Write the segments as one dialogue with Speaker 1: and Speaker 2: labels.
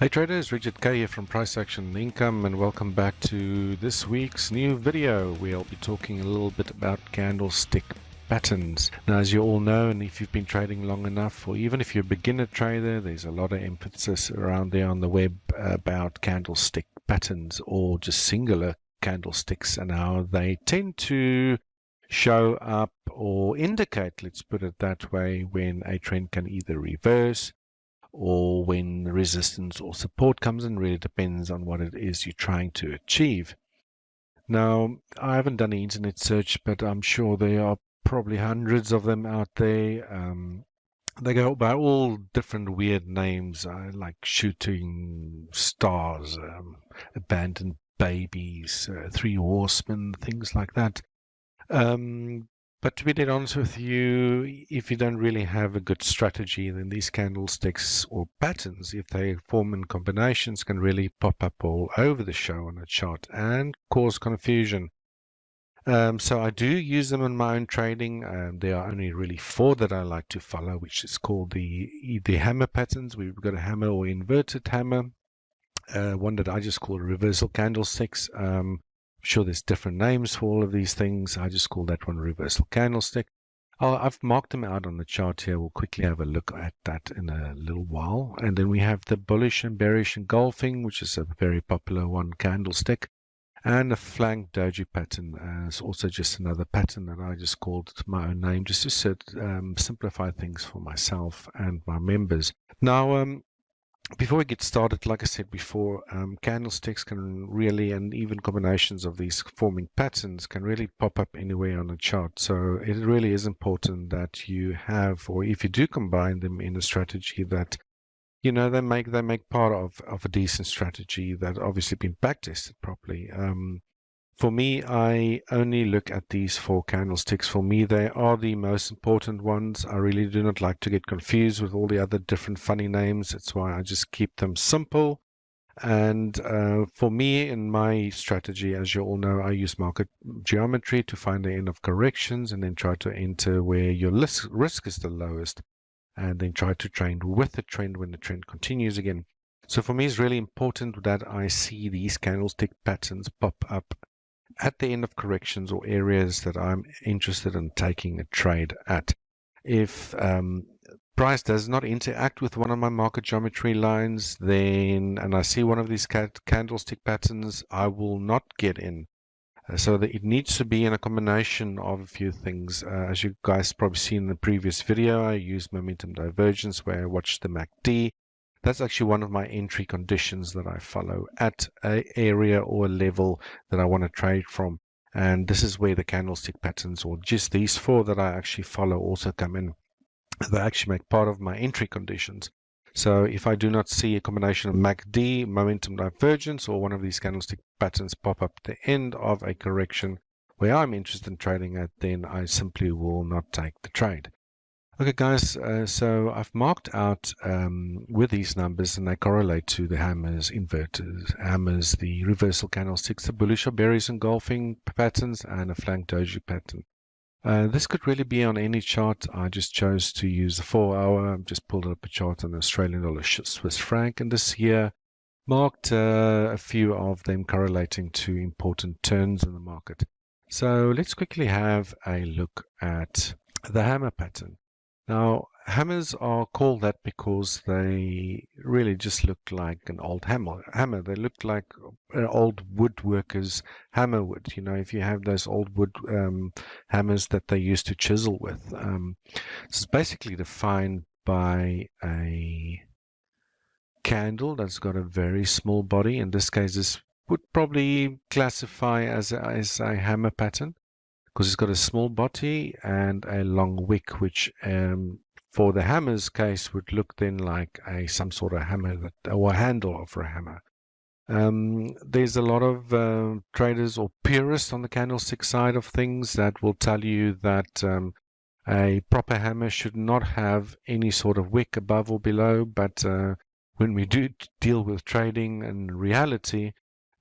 Speaker 1: Hey traders, Richard K here from Price Action Income, and welcome back to this week's new video where I'll be talking a little bit about candlestick patterns. Now, as you all know, and if you've been trading long enough, or even if you're a beginner trader, there's a lot of emphasis around there on the web about candlestick patterns or just singular candlesticks and how they tend to show up or indicate, let's put it that way, when a trend can either reverse or when resistance or support comes in. Really depends on what it is you're trying to achieve. Now, I haven't done an internet search, but I'm sure there are probably hundreds of them out there. They go by all different weird names, like shooting stars, abandoned babies, three horsemen, things like that. But to be dead honest with you, if you don't really have a good strategy, then these candlesticks or patterns, if they form in combinations, can really pop up all over the show on a chart and cause confusion. So I do use them in my own trading. There are only really four that I like to follow, which is called the hammer patterns. We've got a hammer or inverted hammer. One that I just call reversal candlesticks. Sure there's different names for all of these things. I just call that one reversal candlestick. I've marked them out on the chart here. We'll quickly have a look at that in a little while. And then we have the bullish and bearish engulfing, which is a very popular one candlestick. And a flank doji pattern is also just another pattern that I just called my own name, just to simplify things for myself and my members. Now, before we get started, like I said before, candlesticks can really, and even combinations of these forming patterns can really pop up anywhere on a chart. So it really is important that you have, or if you do combine them in a strategy that, you know, they make part of a decent strategy that obviously been backtested properly. For me, I only look at these four candlesticks. For me, they are the most important ones. I really do not like to get confused with all the other different funny names. That's why I just keep them simple. And for me, in my strategy, as you all know, I use market geometry to find the end of corrections and then try to enter where your risk is the lowest, and then try to trade with the trend when the trend continues again. So for me, it's really important that I see these candlestick patterns pop up at the end of corrections or areas that I'm interested in taking a trade at. If price does not interact with one of my market geometry lines, then, and I see one of these candlestick patterns, I will not get in. So that it needs to be in a combination of a few things. As you guys probably seen in the previous video, I used momentum divergence where I watched the MACD. That's actually one of my entry conditions that I follow at an area or a level that I want to trade from. And this is where the candlestick patterns, or just these four that I actually follow, also come in. They actually make part of my entry conditions. So if I do not see a combination of MACD, momentum divergence, or one of these candlestick patterns pop up at the end of a correction where I'm interested in trading at, then I simply will not take the trade. Okay, guys, so I've marked out with these numbers, and they correlate to the hammers, inverters, hammers, the reversal candlesticks, the bullish or bearish engulfing patterns, and a flank doji pattern. This could really be on any chart. I just chose to use the 4-hour. Just pulled up a chart on the Australian dollar, Swiss franc, and this here marked a few of them correlating to important turns in the market. So let's quickly have a look at the hammer pattern. Now, hammers are called that because they really just look like an old hammer. They look like an old woodworker's hammer wood. You know, if you have those old wood hammers that they used to chisel with. It's basically defined by a candle that's got a very small body. In this case, this would probably classify as a hammer pattern, because it's got a small body and a long wick, which for the hammer's case would look then like some sort of hammer or a handle of a hammer. There's a lot of traders or purists on the candlestick side of things that will tell you that a proper hammer should not have any sort of wick above or below, but when we do deal with trading in reality,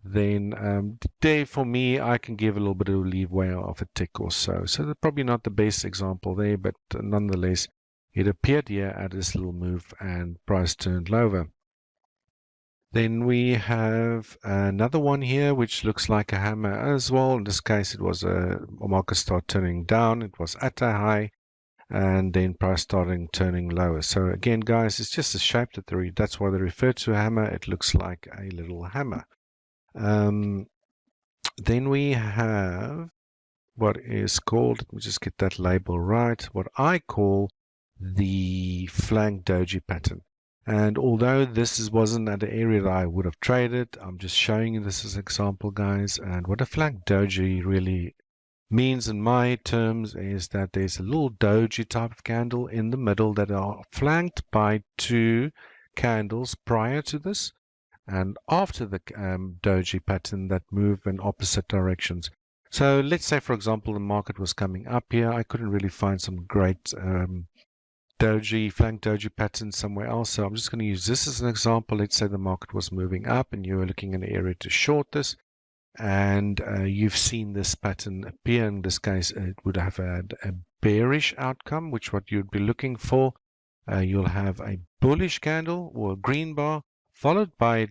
Speaker 1: then there for me, I can give a little bit of leeway of a tick or so. So they're probably not the best example there, but nonetheless, it appeared here at this little move and price turned lower. Then we have another one here which looks like a hammer as well. In this case it was a market start turning down, it was at a high, and then price starting turning lower. So again guys, it's just a shape that's why they refer to a hammer. It looks like a little hammer. Then we have what is called, let me just get that label right, what I call the flank doji pattern. And although this wasn't at the area that I would have traded, I'm just showing you this as an example, guys. And what a flank doji really means in my terms is that there's a little doji type of candle in the middle that are flanked by two candles prior to this and after the doji pattern that move in opposite directions. So let's say, for example, the market was coming up here. I couldn't really find some great flank doji pattern somewhere else. So I'm just going to use this as an example. Let's say the market was moving up and you were looking in an area to short this. And you've seen this pattern appear. In this case, it would have had a bearish outcome, which what you'd be looking for. You'll have a bullish candle or a green bar, followed by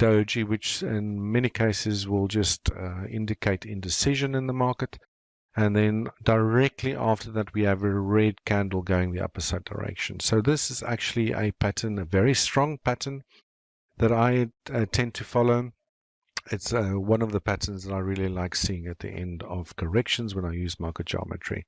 Speaker 1: Doji, which in many cases will just indicate indecision in the market. And then directly after that, we have a red candle going the opposite direction. So this is actually a pattern, a very strong pattern that I tend to follow. It's one of the patterns that I really like seeing at the end of corrections when I use market geometry.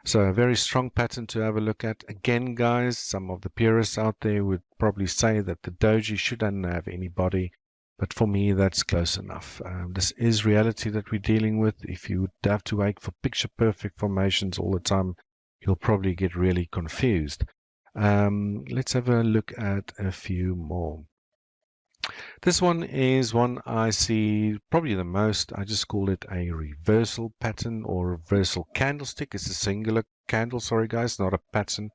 Speaker 1: So a very strong pattern to have a look at. Again, guys, some of the purists out there would probably say that the doji shouldn't have any body. But for me, that's close enough. This is reality that we're dealing with. If you would have to wait for picture-perfect formations all the time, you'll probably get really confused. Let's have a look at a few more. This one is one I see probably the most. I just call it a reversal pattern or reversal candlestick. It's a singular candle, sorry guys, not a pattern.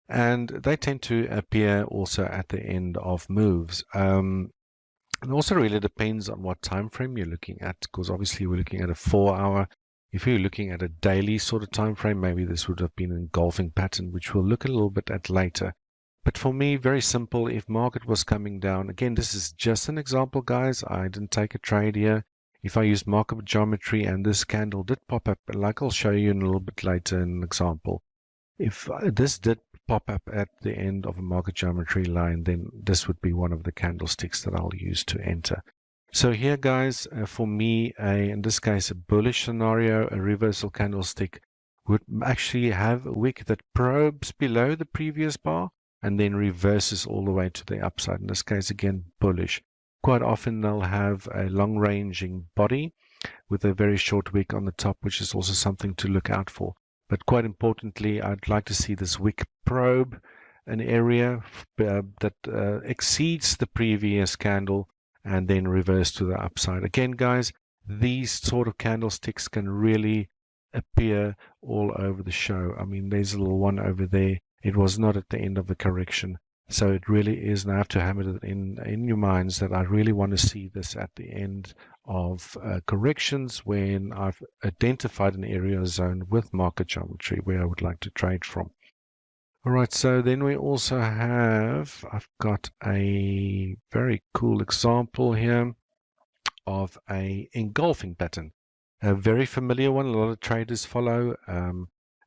Speaker 1: And they tend to appear also at the end of moves. It also really depends on what time frame you're looking at, because obviously we're looking at a 4-hour. If you're looking at a daily sort of time frame, maybe this would have been an engulfing pattern, which we'll look a little bit at later. But for me, very simple. If market was coming down, again, this is just an example, guys. I didn't take a trade here. If I use market geometry and this candle did pop up, like I'll show you in a little bit later in an example, if this did pop up at the end of a market geometry line, then this would be one of the candlesticks that I'll use to enter. So here, guys, for me, in this case, a bullish scenario, a reversal candlestick would actually have a wick that probes below the previous bar and then reverses all the way to the upside. In this case, again, bullish. Quite often they'll have a long-ranging body with a very short wick on the top, which is also something to look out for. But quite importantly, I'd like to see this wick probe an area that exceeds the previous candle and then reverse to the upside. Again, guys, these sort of candlesticks can really appear all over the show. I mean, there's a little one over there. It was not at the end of the correction. So it really is, and I have to hammer it in your minds that I really want to see this at the end of corrections when I've identified an area zone with market geometry where I would like to trade from. All right, so then we also have, I've got a very cool example here of a engulfing pattern. A very familiar one, a lot of traders follow.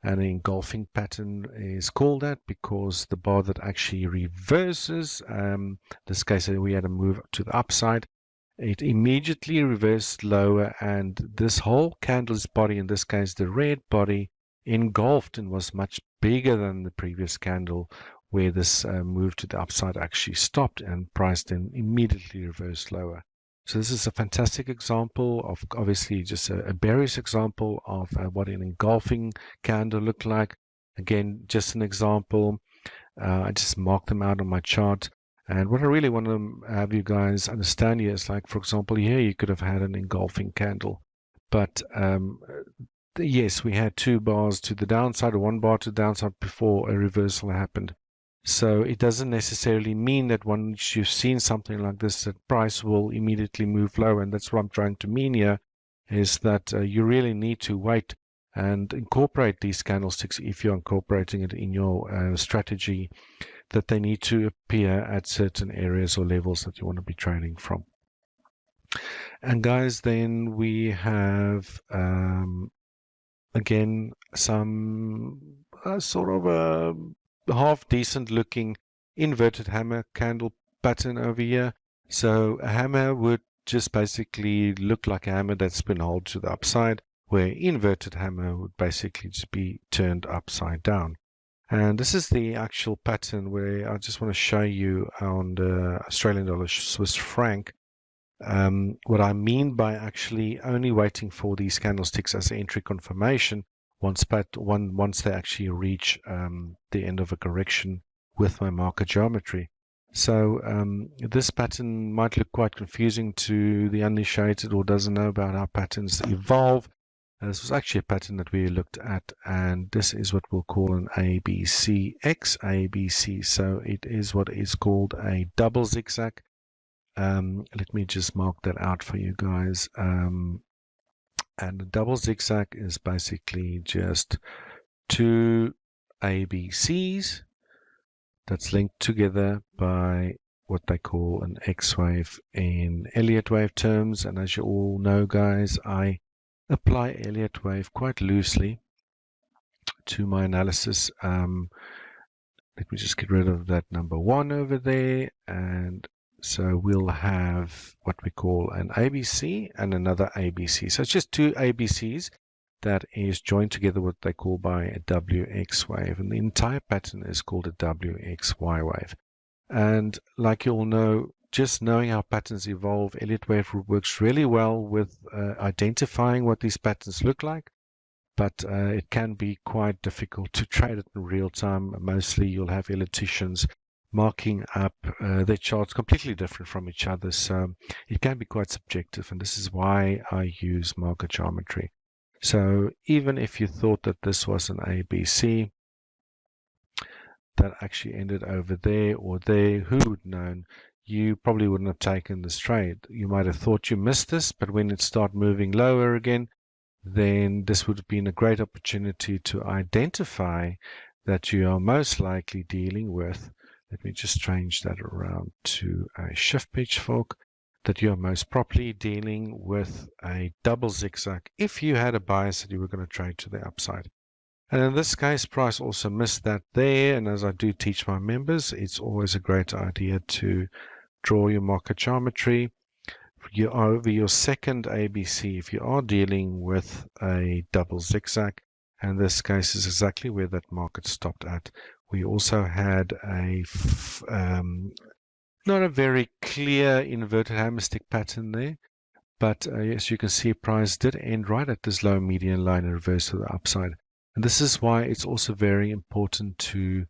Speaker 1: An engulfing pattern is called that because the bar that actually reverses, this case we had a move to the upside, it immediately reversed lower, and this whole candle's body, in this case the red body, engulfed and was much bigger than the previous candle where this move to the upside actually stopped, and price then immediately reversed lower. So this is a fantastic example of, obviously, just a bearish example of what an engulfing candle looked like. Again, just an example. I just marked them out on my chart. And what I really want to have you guys understand here is, like, for example, here you could have had an engulfing candle. But yes, we had 2 bars to the downside or 1 bar to the downside before a reversal happened. So it doesn't necessarily mean that once you've seen something like this, that price will immediately move low. And that's what I'm trying to mean here, is that you really need to wait and incorporate these candlesticks if you're incorporating it in your strategy that they need to appear at certain areas or levels that you want to be trading from. And guys, then we have again some sort of a half decent looking inverted hammer candle pattern over here. So a hammer would just basically look like a hammer that's been held to the upside, where inverted hammer would basically just be turned upside down. And this is the actual pattern where I just want to show you on the Australian dollar Swiss franc what I mean by actually only waiting for these candlesticks as entry confirmation once they actually reach the end of a correction with my market geometry. So this pattern might look quite confusing to the uninitiated or doesn't know about how patterns evolve. This was actually a pattern that we looked at, and this is what we'll call an ABCX ABC. So it is what is called a double zigzag. Let me just mark that out for you guys. And the double zigzag is basically just two ABCs that's linked together by what they call an X wave in Elliott wave terms. And as you all know, guys, I apply Elliott wave quite loosely to my analysis. Let me just get rid of that number 1 over there, and so we'll have what we call an ABC and another ABC. So it's just two ABCs that is joined together what they call by a WX wave. And the entire pattern is called a WXY wave. And like you all know, just knowing how patterns evolve, Elliott wave works really well with identifying what these patterns look like. But it can be quite difficult to trade it in real time. Mostly you'll have Elliotticians marking up their charts completely different from each other, so it can be quite subjective, and this is why I use market geometry. So even if you thought that this was an ABC that actually ended over there or there, who would have known? You probably wouldn't have taken this trade. You might have thought you missed this, but when it started moving lower again, then this would have been a great opportunity to identify that you are most likely dealing with. Let me just change that around to a shift pitchfork, that you are most properly dealing with a double zigzag if you had a bias that you were going to trade to the upside. And in this case, price also missed that there. And as I do teach my members, it's always a great idea to draw your market geometry. You are over your second ABC if you are dealing with a double zigzag, and this case is exactly where that market stopped at. We also had a not a very clear inverted hammer stick pattern there, but as you can see, price did end right at this low median line and reverse to the upside. And this is why it's also very important to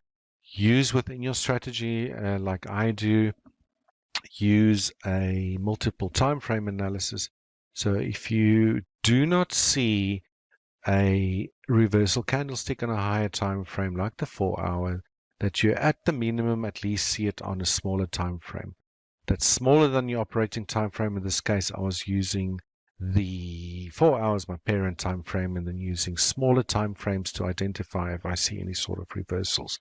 Speaker 1: use within your strategy, like I do, use a multiple time frame analysis. So if you do not see a reversal candlestick on a higher time frame like the 4-hour, that you at the minimum at least see it on a smaller time frame that's smaller than your operating time frame. In this case, I was using the 4 hours, my parent time frame, and then using smaller time frames to identify if I see any sort of reversals.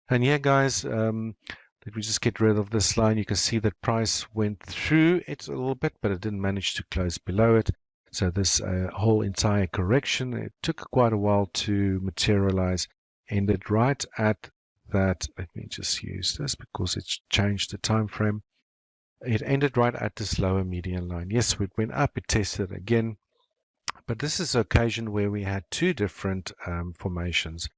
Speaker 1: And yeah, guys, let me just get rid of this line. You can see that price went through it a little bit, but it didn't manage to close below it. So this whole entire correction, it took quite a while to materialize, ended right at that. Let me just use this because it's changed the time frame. It ended right at this lower median line. Yes, it went up, it tested again, but this is an occasion where we had two different formations.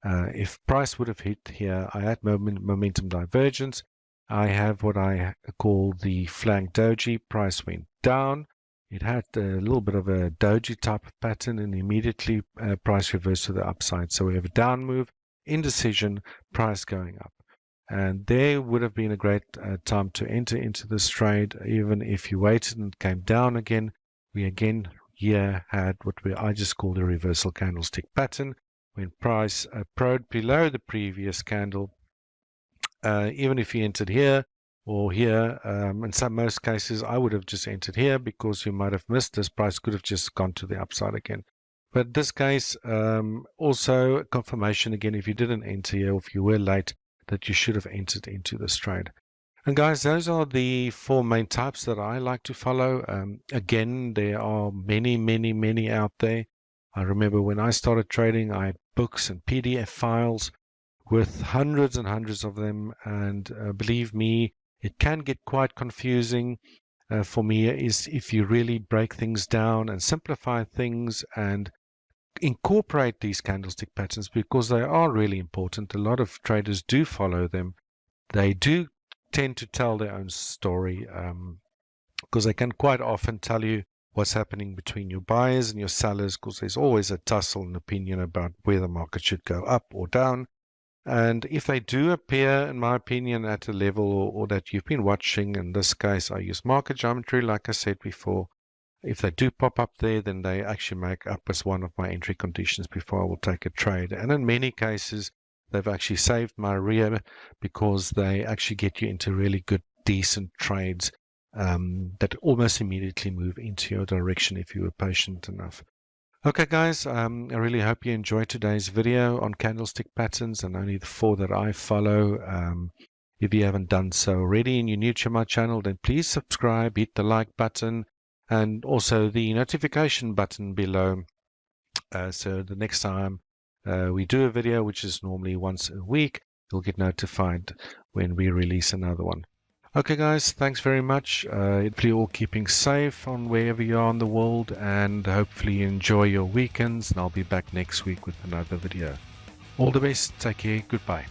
Speaker 1: If price would have hit here, I had momentum divergence. I have what I call the flank doji. Price went down. It had a little bit of a doji type of pattern, and immediately price reversed to the upside. So we have a down move, indecision, price going up. And there would have been a great time to enter into this trade. Even if you waited and came down again, we again here had what I just called a reversal candlestick pattern. When price probed below the previous candle, even if you entered here or here, in most cases, I would have just entered here because you might have missed this. Price could have just gone to the upside again. But in this case, also confirmation again, if you didn't enter here, or if you were late, that you should have entered into this trade. And guys, those are the 4 main types that I like to follow. Again, there are many out there. I remember when I started trading, I had books and PDF files with hundreds and hundreds of them. And believe me, it can get quite confusing. For me, is if you really break things down and simplify things and incorporate these candlestick patterns, because they are really important. A lot of traders do follow them. They do tend to tell their own story, because they can quite often tell you what's happening between your buyers and your sellers, because there's always a tussle and opinion about where the market should go up or down. And if they do appear, in my opinion, at a level or that you've been watching, in this case I use market geometry like I said before, if they do pop up there, then they actually make up as one of my entry conditions before I will take a trade. And in many cases, they've actually saved my rear, because they actually get you into really good, decent trades that almost immediately move into your direction if you were patient enough. Okay, guys, I really hope you enjoyed today's video on candlestick patterns, and only the 4 that I follow. If you haven't done so already and you're new to my channel, then please subscribe, hit the like button, and also the notification button below. So the next time we do a video, which is normally once a week, you'll get notified when we release another one. Okay, guys, thanks very much. Hopefully you're all keeping safe on wherever you are in the world, and hopefully you enjoy your weekends, and I'll be back next week with another video. All the best. Take care. Goodbye.